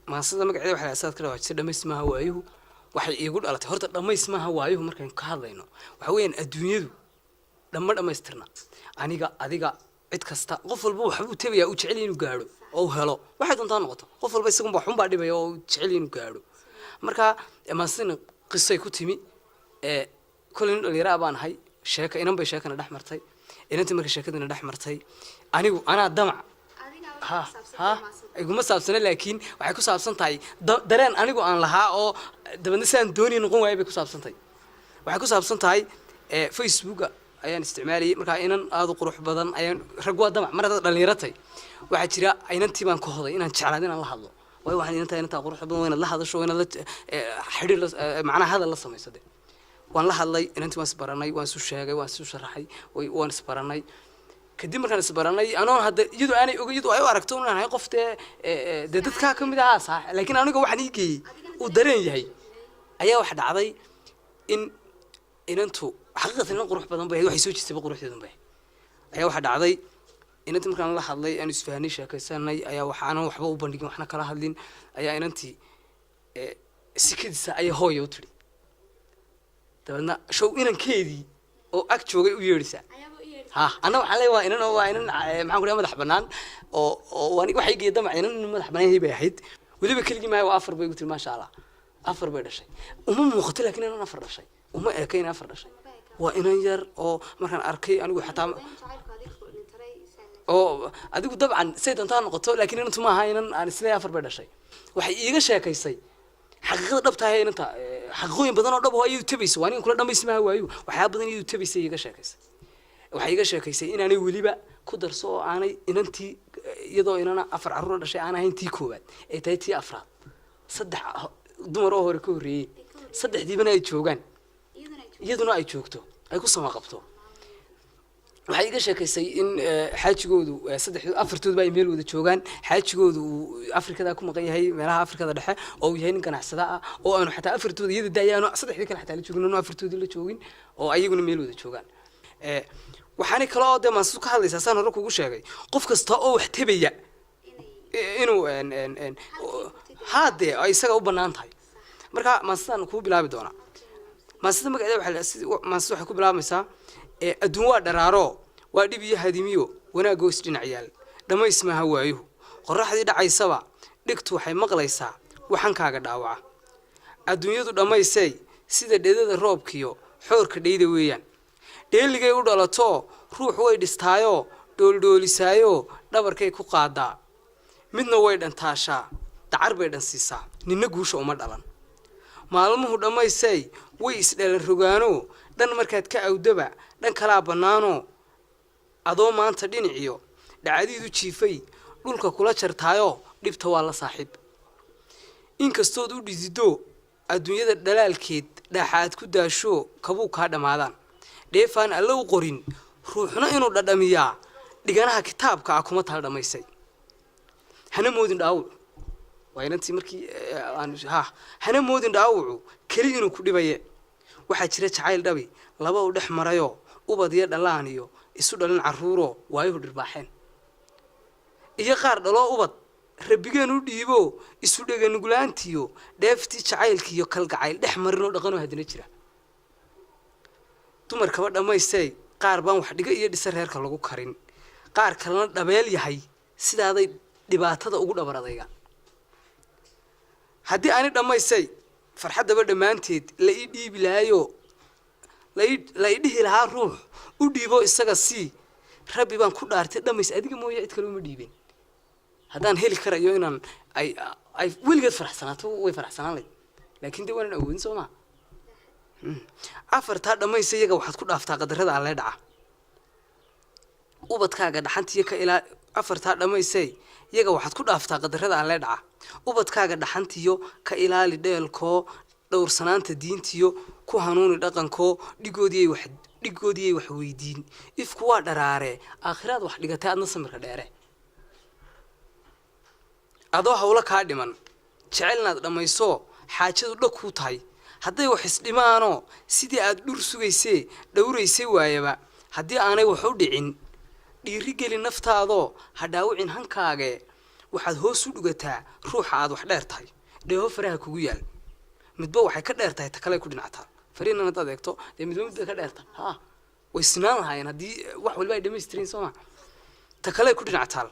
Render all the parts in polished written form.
ما صدق مقعد واحد أساس كده واحد سد دميس ما هو أيه واحد يقول على تهرت دميس ما هو أيه مركن كهذا إنه وحوين الدنيا لما دميس ترنا أديقا عد كستا قفل بو حبو تبي أو تعلين وقارو أو هلا واحد أنت نقطة قفل بس يكون بحوم بعد بيا أو تعلين وقارو مركا ما صدق قصة يكتمي كل اللي رابان هاي شاكا إنهم بيشاكا ندح مرتي إن أنت مركز شاكا ندح مرتي أنا دمع ها يقول ما سابسنا لكن وحكوا سابسنا تاي درين أنا يقول أنا لها أو دبنا دوني نقوم ويا بيكوا سابسنا تاي وحكوا سابسنا تاي فيسبوك أيان استعمالي مركا إن هذا قروح بدن أيان رجوا دمع مرة دلنيرتي واحد شراء أين أنت ما نكهض إن أنت شعلانين الله الله وهو واحد أنت قروح بدن وين الله هذا شو وين هذا حرير معنا هذا الله سمي صدق وأنا الله الله إن أنت ما سبرناي وأنا سو شاقي وأنا سو شرحي وأنا سبرناي كدي مركان سبرناي أنا هذا يدو أنا يدو أيوة أركتون أنا قفت دتت كم ده صح لكن أنا جو واحد يجي ودرين جاي أيه واحد عضي إن أنتوا حقيقة إن قروح بدن به واحد يسوي تسبق قروح بدن به أيه واحد عضي إن أنت مركان الله الله أنا يسفهني شاكي سناي أيه وحنا وحبوا بندقي وإحنا كلا هذين أيه إن أنت سكيد أيه هو يوتري تبعنا شو إن كيدي أو أكتشوا ويرسا ها أنا وحلي وإن معهم كلام مدح بنان أو وأنا واحد يجي دمع إن مدح بنان هي بيحيد واللي بكل ما هو أفر بيقول ما شاء الله أفر بيد الشيء ومو مختلف لكن أنا أفر الشيء وما أكين أفر الشيء وإن ينجر أو مثلا أركي أنا حتى أو أديك طبعا سيد أنت نقطة لكن أنتم ما هاي أنا سلي أفر بيد الشيء واحد يجي شيء كيسي حقيقة دبتها هي أنت حقوين بدنا دبوا أيو تبيس وأنا كل دم اسمه هو أيو وحياة بدنا أيو تبيس يجي شيء كيسي waxay iga sheekaysay in aanay waliba ku darso oo aanay inantii iyadoo inana afar carruur dhashay aan ahayn tii koobaad ee tahay tii afraad saddex dumar oo hore ka horeeyay saddexdiibana ay joogaan iyaduna ay joogto ay ku sama qabto waxay iga sheekaysay in xaajigoodu saddex afartood baa meel wada joogaan xaajigoodu Afrikada ku maqan yahay meelaha Afrikada dhexe oo yahay nin ganacsada ah oo aanu xataa afartood iyada daayano saddexdii kale xataa la joogno afartoodii la joogin oo ayaguna meel wada joogaan waxaanay kala oo deemaan ka hadlaysaa saan hore kugu sheegay qof kasta oo wax tabaya inuu haade ay isaga u banaan tahay marka maastan ku bilaabi doona maastan magaceeda waxa ku bilaabaysaa adduun waa dharaaro waa dhib iyo hadimiyo wanaago isdhinaciyaal dhamays ma hawaayo qorraxdii dhacaysaba dhigtu waxay maqlaysaa waxan kaaga dhaawaca adduunyadu dhamaysay sida dheedada roobkiyo xoorka dhayda weeyaan dheeligay u dhalato ruux way dhistaayo dhooldoolisayo dhabarkay ku qaadaa midna way dhantaashaa dacar bay dhansiisaa ninna guusha uma dhalan maalmuhu dhamaysay way isdhalan rogaano dhan markaad ka awdaba dhan kala banaano adoo maanta dhinaciyo dhacadiidu jiifay dhulka kula jartaayo dhibta waa la saaxiib inkastood u dhidido adduunyada dhalaalkeed dhaxaad ku daasho kabuu ka dhamaadaan deefaan allow qorin ruuxna inuu dhadhamiyaa dhiganaha kitaabka kuma taal dhamaysay hana moodin dhaawac waynantii markii aan hana moodin dhaawac kali inuu ku dhibaye waxa jira jacayl dhabi laba u dhex marayo ubadiya dhalaan iyo isu dhalin caruuro waayo dhirbaaxeen iyo qaar dhalo ubad rabbigeenu dhiibo isu dhagan nuglaantiyo dheefti jacaylkiyo kalgacayl dhex marino dhaqano hadina jira dumar kaba dhamaysay qaar baan wax dhiga iyo dhisa reerka lagu karin qaar kalena dhabeel yahay sidaaday dhibaatada ugu dhabaradayga haddii aan dhamaysay farxadaba dhamaanteed la ii dhiibi laayo la ii dhihi lahaa ruux u dhiibo isaga si rabbi baan ku dhaartay dhamays adiga mooyo cid kale uma dhiibin haddaan heli karayo inaan ay weligeed faraxsanaato way faraxsanaan laakiin dee waan awoodin soo ma afarta dhamaysay iyaga waxaad ku dhaaftaa qadarada alle dhaca ubadkaaga dhaxantiyo ka ilaa afarta dhamaysay iyaga waxaad ku dhaaftaa qadarada alle dhaca ubadkaaga dhaxantiyo ka ilaali dheelko dhowrsanaanta diintiyo ku hanuuni dhaqanko dhigoodii wax weydiin ifku waa dharaare aakhiraad wax dhigatay adna samirka dheere adoo hawla ka dhiman jecelnaad dhamayso xaajadu dhag ku tahay hadday wax isdhimaano sidii aad dhur sugaysay dhowraysay waayaba haddii aanay wax u dhicin dhiiri geli naftaado ha dhaawicin hankaaga waxaad hoos u dhugataa ruuxa aad wax dheer tahay dheeho faraha kugu yaal midba waxay ka dheer tahay ta kale ku dhinactaa fariinana dad eegto dee midba midba ka dheerta ha way sinaan lahaayeen haddii wax walba ay dhamaystirin soo ma ta kale ku dhinactaa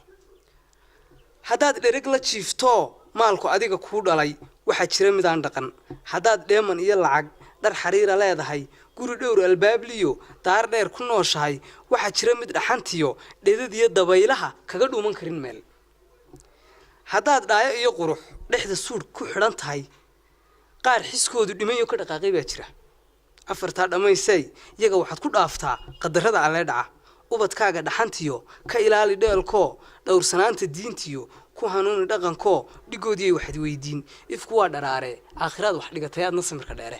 haddaad dhereg la jiifto maalku adiga kuu dhalay waxaa jira mid aan dhaqan haddaad dheeman iyo lacag dhar xariira leedahay guri dhowr albaabliyo daar dheer ku nooshahay waxaa jira mid dhaxantiyo dhedad iyo dabaylaha kaga dhuuman karin meel haddaad dhaayo iyo qurux dhexda suudh ku xidhan tahay qaar xiskoodu dhimayo ka dhaqaaqay baa jira afartaa dhammaysay iyaga waxaad ku dhaaftaa qadarrada alle dhaca ubadkaaga dhaxantiyo ka ilaali dheelkoo dhowrsanaanta diintiyo ku hanuuni dhaqankoo dhigoodiyay waxaad weydiin ifku waa dharaare aakhiraad wax dhigatay aadna samirka dheere